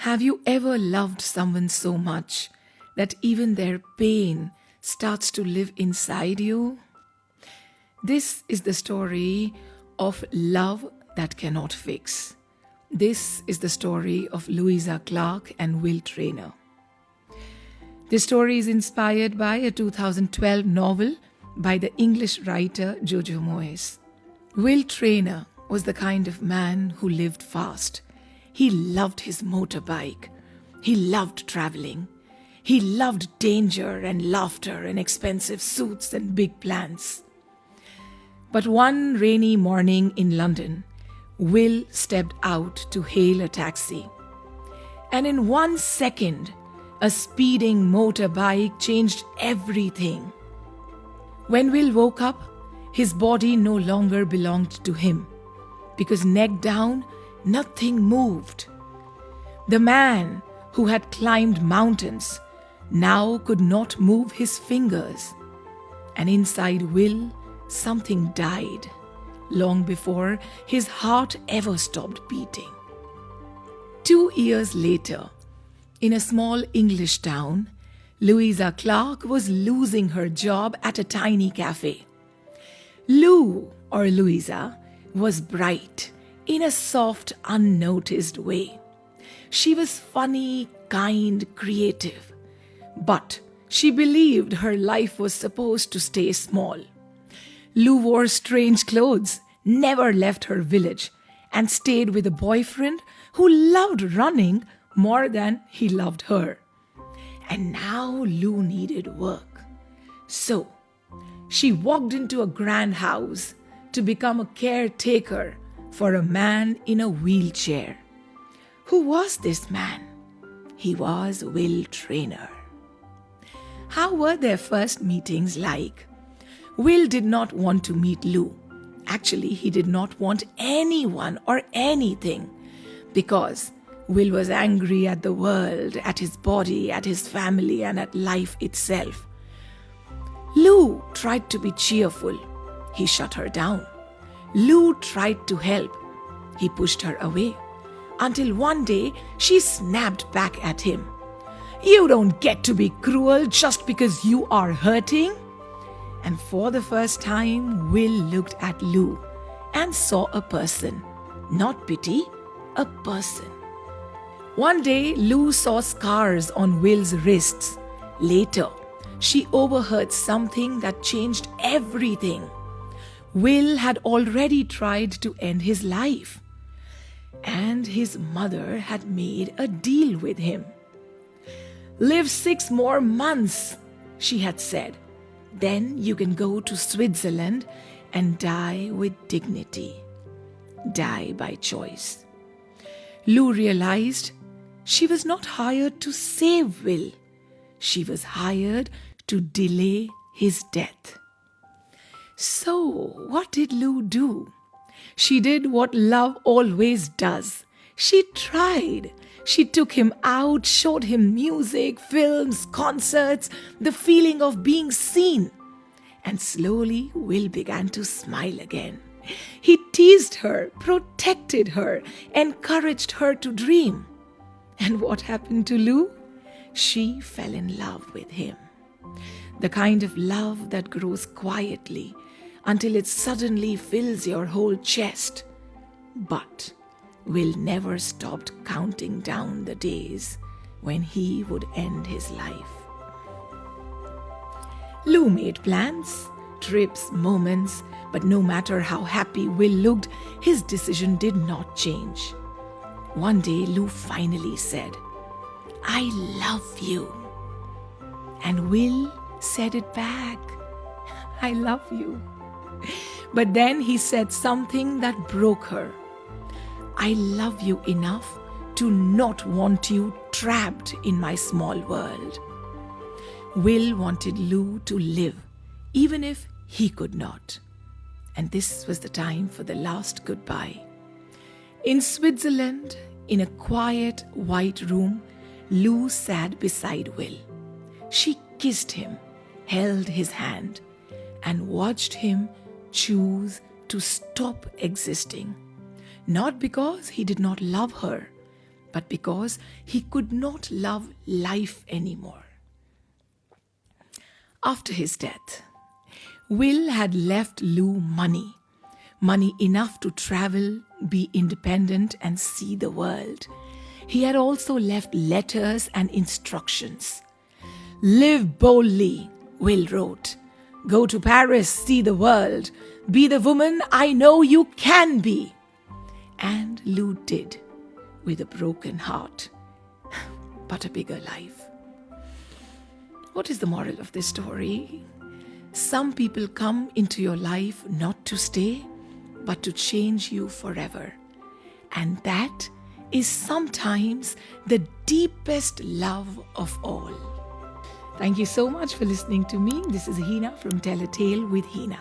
Have you ever loved someone so much that even their pain starts to live inside you? This is the story of love that cannot fix. This is the story of Emiliaclarke and Will Traynor. This story is inspired by a 2012 novel by the English writer jojomoyes. Will Traynor was the kind of man who lived fast. He loved his motorbike. He loved traveling. He loved danger and laughter and expensive suits and big plans. But one rainy morning in London, Will stepped out to hail a taxi. And in 1 second, a speeding motorbike changed everything. When Will woke up, his body no longer belonged to him, because neck down, nothing moved. The man who had climbed mountains now could not move his fingers. And inside Will, something died long before his heart ever stopped beating. 2 years later, in a small English town, Emiliaclarke was losing her job at a tiny cafe. Lou, or Louisa, was bright in a soft, unnoticed way. She was funny, kind, creative. But she believed her life was supposed to stay small. Lou wore strange clothes, never left her village, and stayed with a boyfriend who loved running more than he loved her. And now Lou needed work. So she walked into a grand house to become a caretaker for a man in a wheelchair. Who was this man? He was Will Traynor. How were their first meetings like? Will did not want to meet Lou. Actually, he did not want anyone or anything, because Will was angry at the world, at his body, at his family, and at life itself. Lou tried to be cheerful. He shut her down. Lou tried to help. He pushed her away, until one day she snapped back at him. "You don't get to be cruel just because you are hurting." And for the first time, Will looked at Lou and saw a person. Not pity, a person. One day, Lou saw scars on Will's wrists. Later, she overheard something that changed everything. Will had already tried to end his life, and his mother had made a deal with him. "Live 6 more months," she had said. "Then you can go to Switzerland and die with dignity. Die by choice." Lou realized she was not hired to save Will. She was hired to delay his death. So, what did Lou do? She did what love always does. She tried. She took him out, showed him music, films, concerts, the feeling of being seen. And slowly, Will began to smile again. He teased her, protected her, encouraged her to dream. And what happened to Lou? She fell in love with him. The kind of love that grows quietly until it suddenly fills your whole chest. But Will never stopped counting down the days when he would end his life. Lou made plans, trips, moments, but no matter how happy Will looked, his decision did not change. One day, Lou finally said, "I love you." And Will said it back, "I love you." But then he said something that broke her. "I love you enough to not want you trapped in my small world." Will wanted Lou to live, even if he could not. And this was the time for the last goodbye. In Switzerland, in a quiet white room, Lou sat beside Will. She kissed him, held his hand, and watched him choose to stop existing. Not because he did not love her, but because he could not love life anymore. After his death, Will had left Lou money enough to travel, be independent, and see the world. He had also left letters and instructions. "Live boldly," Will wrote. "Go to Paris, see the world. Be the woman I know you can be." And Lou did, with a broken heart, but a bigger life. What is the moral of this story? Some people come into your life not to stay, but to change you forever. And that is sometimes the deepest love of all. Thank you so much for listening to me. This is Heena from Tell a Tale with Heena.